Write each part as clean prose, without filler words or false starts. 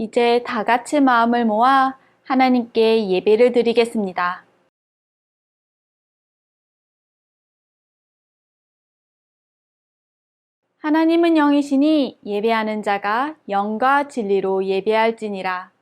이제 다 같이 마음을 모아 하나님께 예배를 드리겠습니다. 하나님은 영이시니 예배하는 자가 영과 진리로 예배할지니라.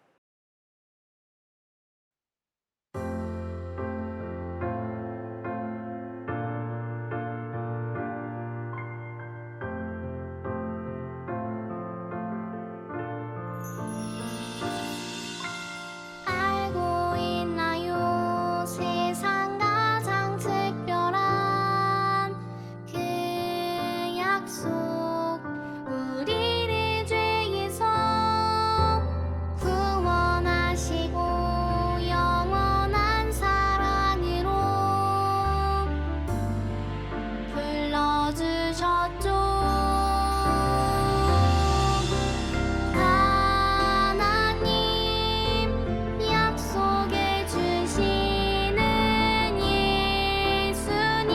알고 있나요? 세상 가장 특별한 그 약속, 우리를 죄에서 구원하시고 영원한 사랑으로 불러주셨죠. 약속해 주시는 예수님,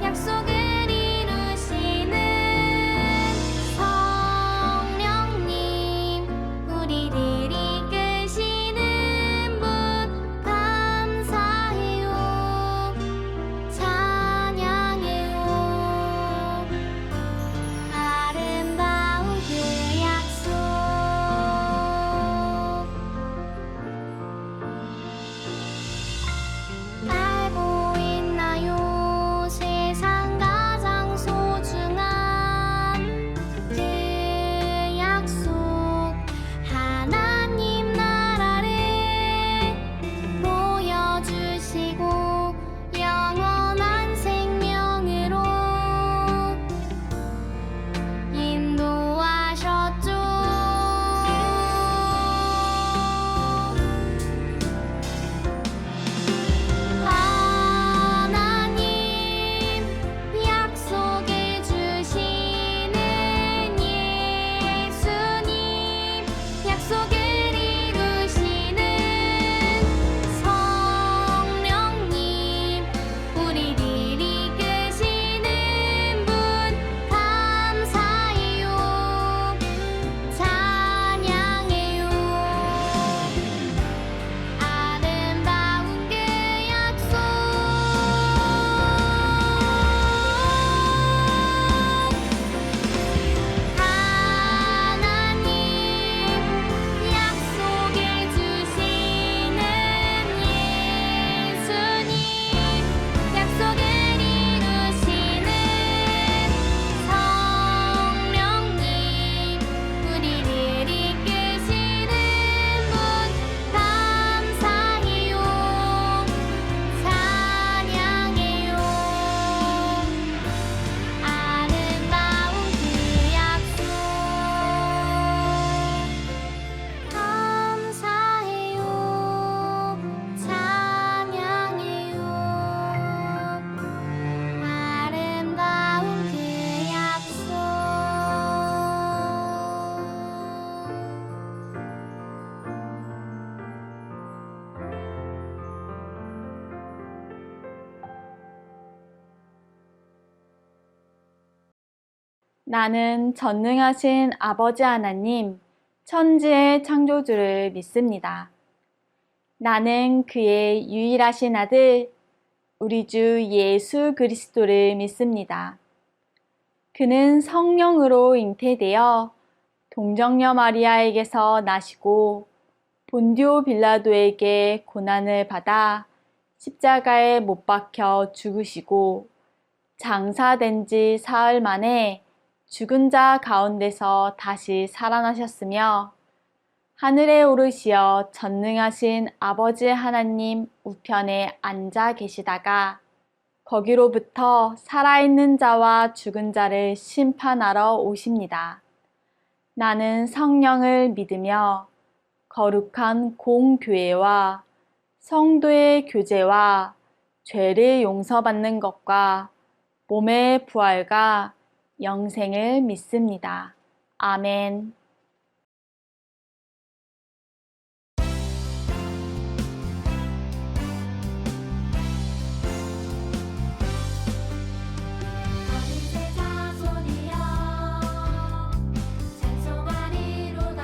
약속을 이루시는 성령님, 우리를 이끄시는 분 감사해요, 찬양해요. 아름다운 그 약속, 알고 있나요? 세상 가장 소중한 그 약속, 하나님 나라를 보여주시고 영원한 생명으로 인도하셨죠. 하나님 약속해 주시는 예수님, 약속을 이루시는 성령님, 우리를 이끄시는 분 감사해요, 찬양해요. 아름다운 그 약속, 하나님 약속해 주시는 예수님, 약속을 이루시는 성령님, 우리를 이끄시는 분 감사해요, 찬양해요. 아름다운 그 약속, 감사해요, 찬양해요. 아름다운 그 약속. 나는 전능하신 아버지 하나님, 천지의 창조주를 믿습니다. 나는 그의 유일하신 아들, 우리 주 예수 그리스도를 믿습니다. 그는 성령으로 잉태되어 동정녀 마리아에게서 나시고 본디오 빌라도에게 고난을 받아 십자가에 못 박혀 죽으시고 장사된 지 사흘 만에 죽은 자 가운데서 다시 살아나셨으며 하늘에 오르시어 전능하신 아버지 하나님 우편에 앉아 계시다가 거기로부터 살아있는 자와 죽은 자를 심판하러 오십니다. 나는 성령을 믿으며 거룩한 공교회와 성도의 교제와 죄를 용서받는 것과 몸의 부활과 영생을 믿습니다. 아멘. 어느새 자손이여 찬송하리로다.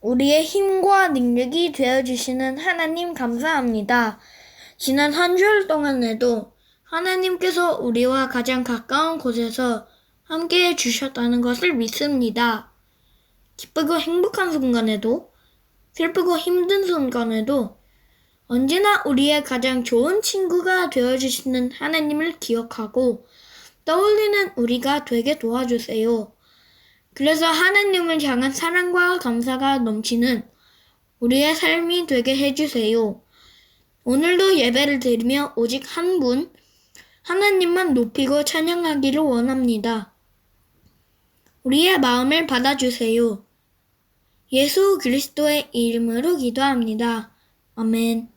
우리의 힘과 능력이 되어주시는 하나님 감사합니다. 지난 한 주일 동안에도 하나님께서 우리와 가장 가까운 곳에서 함께해 주셨다는 것을 믿습니다. 기쁘고 행복한 순간에도, 슬프고 힘든 순간에도 언제나 우리의 가장 좋은 친구가 되어주시는 하나님을 기억하고 떠올리는 우리가 되게 도와주세요. 그래서 하나님을 향한 사랑과 감사가 넘치는 우리의 삶이 되게 해주세요. 오늘도 예배를 드리며 오직 한 분, 하나님만 높이고 찬양하기를 원합니다. 우리의 마음을 받아주세요. 예수 그리스도의 이름으로 기도합니다. 아멘.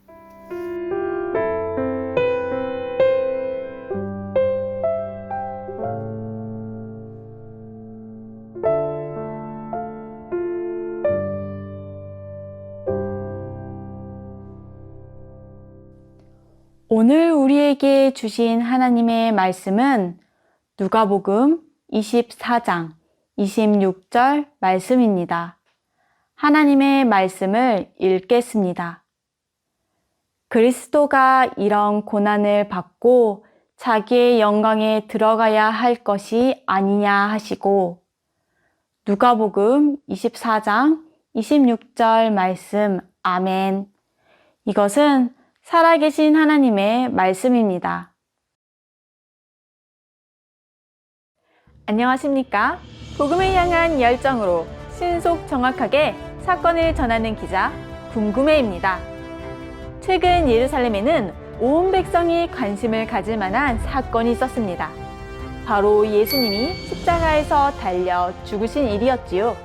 오늘 우리에게 주신 하나님의 말씀은 누가복음 24장 26절 말씀입니다. 하나님의 말씀을 읽겠습니다. 그리스도가 이런 고난을 받고 자기의 영광에 들어가야 할 것이 아니냐 하시고, 누가복음 24장 26절 말씀. 아멘. 이것은 살아계신 하나님의 말씀입니다. 안녕하십니까? 복음을 향한 열정으로 신속 정확하게 사건을 전하는 기자 궁금해입니다. 최근 예루살렘에는 온 백성이 관심을 가질 만한 사건이 있었습니다. 바로 예수님이 십자가에서 달려 죽으신 일이었지요.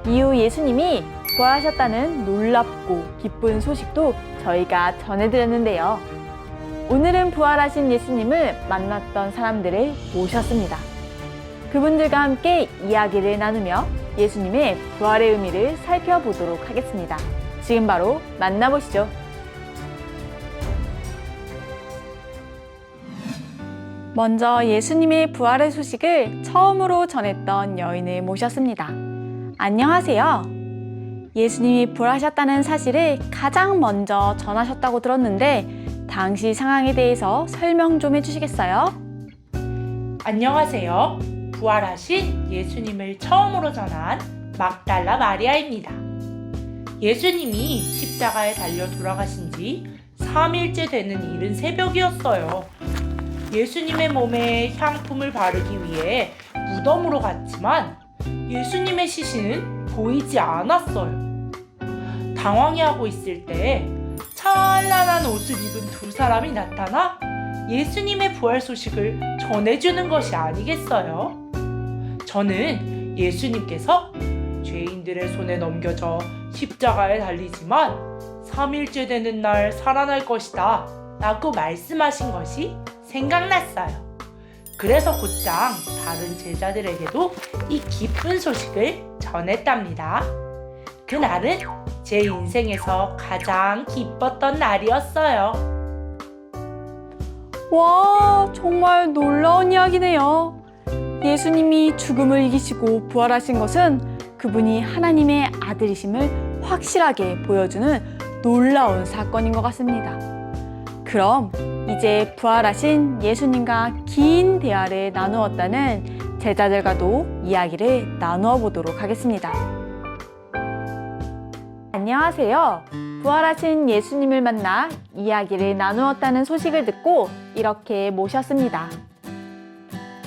이후 예수님이 부활하셨다는 놀랍고 기쁜 소식도 저희가 전해드렸는데요. 오늘은 부활하신 예수님을 만났던 사람들을 모셨습니다. 그분들과 함께 이야기를 나누며 예수님의 부활의 의미를 살펴보도록 하겠습니다. 지금 바로 만나보시죠. 먼저 예수님의 부활의 소식을 처음으로 전했던 여인을 모셨습니다. 안녕하세요. 예수님이 부활하셨다는 사실을 가장 먼저 전하셨다고 들었는데 당시 상황에 대해서 설명 좀 해주시겠어요? 안녕하세요. 부활하신 예수님을 처음으로 전한 막달라 마리아입니다. 예수님이 십자가에 달려 돌아가신 지 3일째 되는 이른 새벽이었어요. 예수님의 몸에 향품을 바르기 위해 무덤으로 갔지만 예수님의 시신은 보이지 않았어요. 당황해하고 있을 때 찬란한 옷을 입은 두 사람이 나타나 예수님의 부활 소식을 전해주는 것이 아니겠어요? 저는 예수님께서 죄인들의 손에 넘겨져 십자가에 달리지만 3일째 되는 날 살아날 것이다 라고 말씀하신 것이 생각났어요. 그래서 곧장 다른 제자들에게도 이 기쁜 소식을 전했답니다. 그날은 제 인생에서 가장 기뻤던 날이었어요. 와, 정말 놀라운 이야기네요. 예수님이 죽음을 이기시고 부활하신 것은 그분이 하나님의 아들이심을 확실하게 보여주는 놀라운 사건인 것 같습니다. 그럼 이제 부활하신 예수님과 긴 대화를 나누었다는 제자들과도 이야기를 나누어 보도록 하겠습니다. 안녕하세요. 부활하신 예수님을 만나 이야기를 나누었다는 소식을 듣고 이렇게 모셨습니다.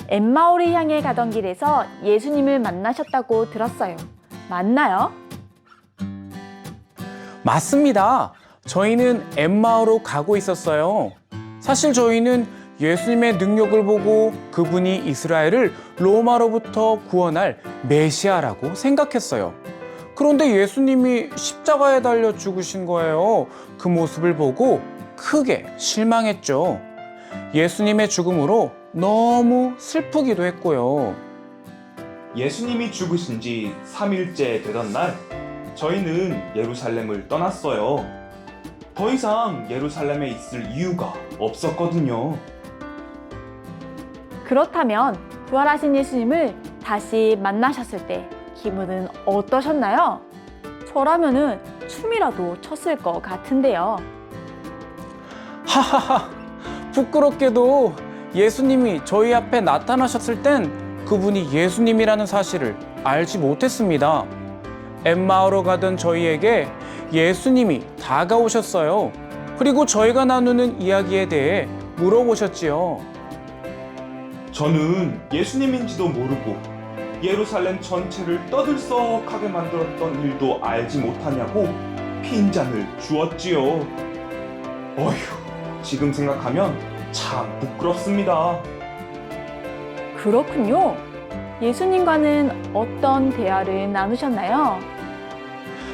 엠마오를 향해 가던 길에서 예수님을 만나셨다고 들었어요. 맞나요? 맞습니다. 저희는 엠마오로 가고 있었어요. 사실 저희는 예수님의 능력을 보고 그분이 이스라엘을 로마로부터 구원할 메시아라고 생각했어요. 그런데 예수님이 십자가에 달려 죽으신 거예요. 그 모습을 보고 크게 실망했죠. 예수님의 죽음으로 너무 슬프기도 했고요. 예수님이 죽으신 지 3일째 되던 날, 저희는 예루살렘을 떠났어요. 더 이상 예루살렘에 있을 이유가 없었거든요. 그렇다면 부활하신 예수님을 다시 만나셨을 때 기분은 어떠셨나요? 저라면은 춤이라도 췄을 것 같은데요. 하하하, 부끄럽게도 예수님이 저희 앞에 나타나셨을 땐 그분이 예수님이라는 사실을 알지 못했습니다. 엠마오로 가던 저희에게 예수님이 다가오셨어요. 그리고 저희가 나누는 이야기에 대해 물어보셨지요. 저는 예수님인지도 모르고 예루살렘 전체를 떠들썩하게 만들었던 일도 알지 못하냐고 핀잔을 주었지요. 어휴, 지금 생각하면 참 부끄럽습니다. 그렇군요. 예수님과는 어떤 대화를 나누셨나요?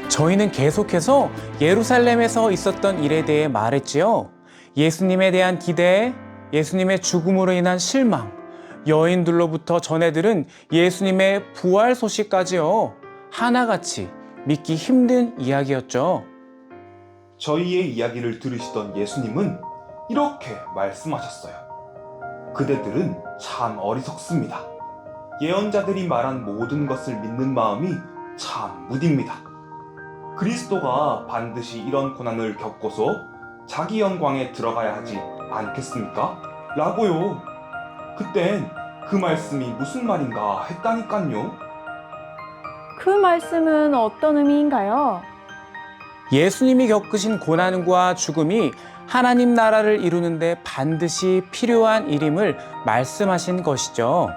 저희는 계속해서 예루살렘에서 있었던 일에 대해 말했지요. 예수님에 대한 기대, 예수님의 죽음으로 인한 실망, 여인들로부터 전해들은 예수님의 부활 소식까지요. 하나같이 믿기 힘든 이야기였죠. 저희의 이야기를 들으시던 예수님은 이렇게 말씀하셨어요. 그대들은 참 어리석습니다. 예언자들이 말한 모든 것을 믿는 마음이 참 무딥니다. 그리스도가 반드시 이런 고난을 겪고서 자기 영광에 들어가야 하지 않겠습니까? 라고요. 그땐 그 말씀이 무슨 말인가 했다니깐요. 그 말씀은 어떤 의미인가요? 예수님이 겪으신 고난과 죽음이 하나님 나라를 이루는데 반드시 필요한 일임을 말씀하신 것이죠.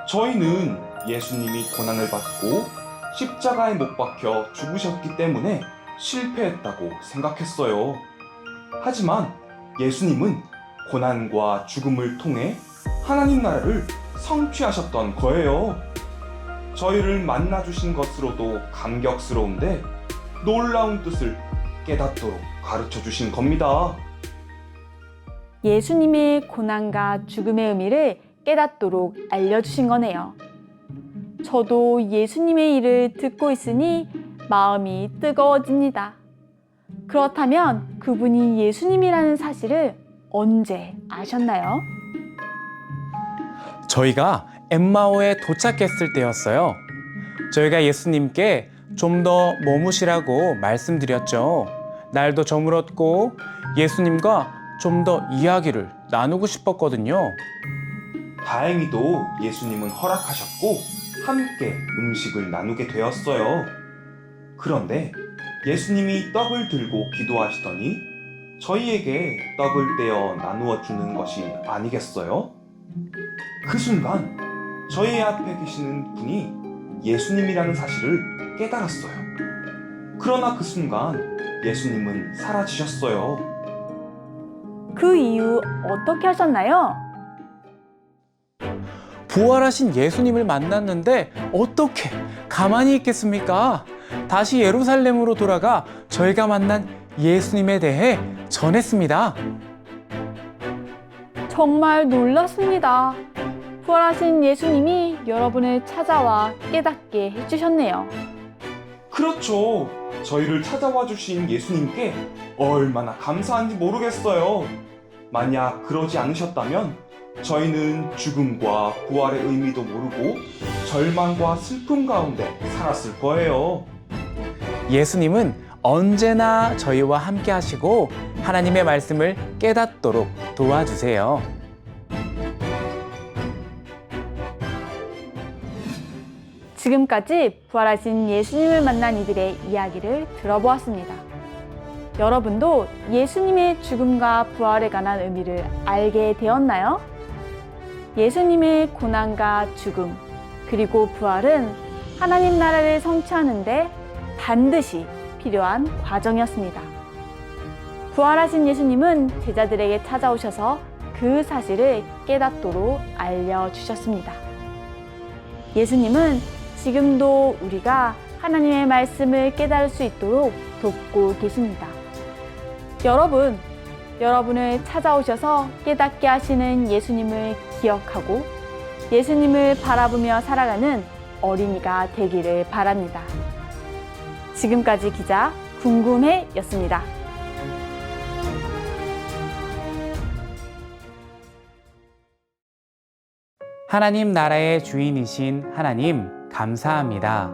저희는 예수님이 고난을 받고 십자가에 못 박혀 죽으셨기 때문에 실패했다고 생각했어요. 하지만 예수님은 고난과 죽음을 통해 하나님 나라를 성취하셨던 거예요. 저희를 만나주신 것으로도 감격스러운데 놀라운 뜻을 깨닫도록 가르쳐 주신 겁니다. 예수님의 고난과 죽음의 의미를 깨닫도록 알려주신 거네요. 저도 예수님의 일을 듣고 있으니 마음이 뜨거워집니다. 그렇다면 그분이 예수님이라는 사실을 언제 아셨나요? 저희가 엠마오에 도착했을 때였어요. 저희가 예수님께 좀 더 머무시라고 말씀드렸죠. 날도 저물었고 예수님과 좀 더 이야기를 나누고 싶었거든요. 다행히도 예수님은 허락하셨고 함께 음식을 나누게 되었어요. 그런데 예수님이 떡을 들고 기도하시더니 저희에게 떡을 떼어 나누어 주는 것이 아니겠어요? 그 순간 저희 앞에 계시는 분이 예수님이라는 사실을 깨달았어요. 그러나 그 순간 예수님은 사라지셨어요. 그 이후 어떻게 하셨나요? 부활하신 예수님을 만났는데 어떻게 가만히 있겠습니까? 다시 예루살렘으로 돌아가 저희가 만난 예수님에 대해 전했습니다. 정말 놀랐습니다. 부활하신 예수님이 여러분을 찾아와 깨닫게 해주셨네요. 그렇죠. 저희를 찾아와 주신 예수님께 얼마나 감사한지 모르겠어요. 만약 그러지 않으셨다면 저희는 죽음과 부활의 의미도 모르고 절망과 슬픔 가운데 살았을 거예요. 예수님은 언제나 저희와 함께 하시고 하나님의 말씀을 깨닫도록 도와주세요. 지금까지 부활하신 예수님을 만난 이들의 이야기를 들어보았습니다. 여러분도 예수님의 죽음과 부활에 관한 의미를 알게 되었나요? 예수님의 고난과 죽음, 그리고 부활은 하나님 나라를 성취하는데 반드시 필요한 과정이었습니다. 부활하신 예수님은 제자들에게 찾아오셔서 그 사실을 깨닫도록 알려주셨습니다. 예수님은 지금도 우리가 하나님의 말씀을 깨달을 수 있도록 돕고 계십니다. 여러분을 찾아오셔서 깨닫게 하시는 예수님을 기억하고 예수님을 바라보며 살아가는 어린이가 되기를 바랍니다. 지금까지 기자 궁금해였습니다. 하나님 나라의 주인이신 하나님 감사합니다.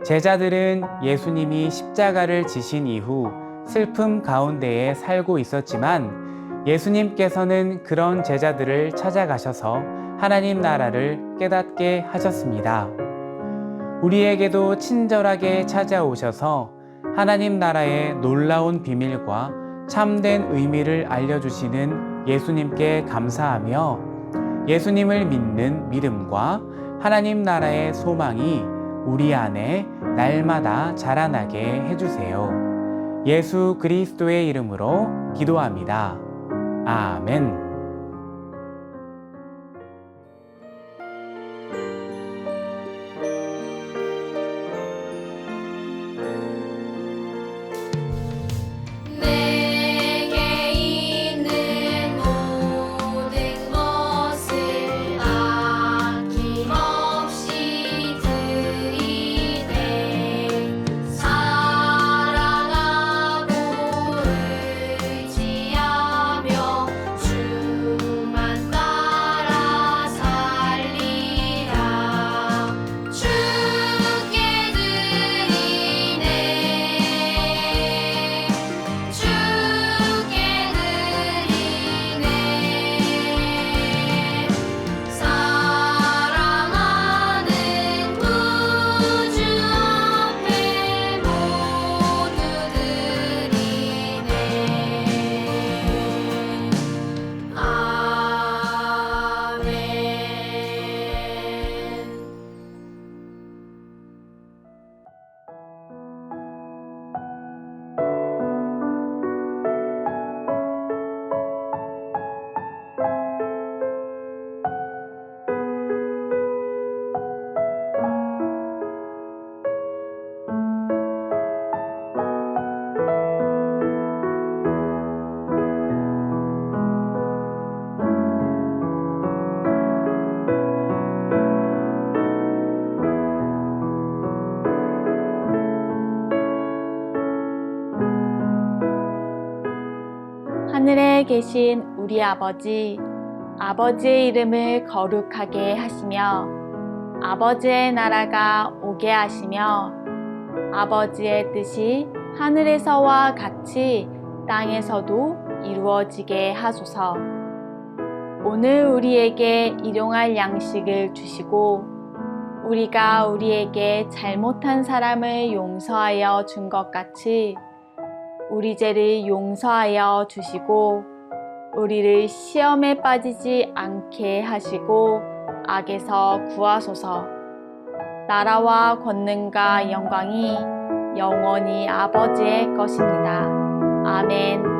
제자들은 예수님이 십자가를 지신 이후 슬픔 가운데에 살고 있었지만 예수님께서는 그런 제자들을 찾아가셔서 하나님 나라를 깨닫게 하셨습니다. 우리에게도 친절하게 찾아오셔서 하나님 나라의 놀라운 비밀과 참된 의미를 알려주시는 예수님께 감사하며 예수님을 믿는 믿음과 하나님 나라의 소망이 우리 안에 날마다 자라나게 해주세요. 예수 그리스도의 이름으로 기도합니다. 아멘. 내게 있는 모든 것을 아낌없이 드리네. 사랑하고 의지하며 주만 따라 살리라. 주께 드리네. 주께 드리네. 사랑하는 구주 앞에 모두 드리네. 아멘. 하늘에 계신 우리 아버지, 아버지의 이름을 거룩하게 하시며 아버지의 나라가 오게 하시며 아버지의 뜻이 하늘에서와 같이 땅에서도 이루어지게 하소서. 오늘 우리에게 일용할 양식을 주시고 우리가 우리에게 잘못한 사람을 용서하여 준 것 같이 우리 죄를 용서하여 주시고 우리를 시험에 빠지지 않게 하시고 악에서 구하소서. 나라와 권능과 영광이 영원히 아버지의 것입니다. 아멘.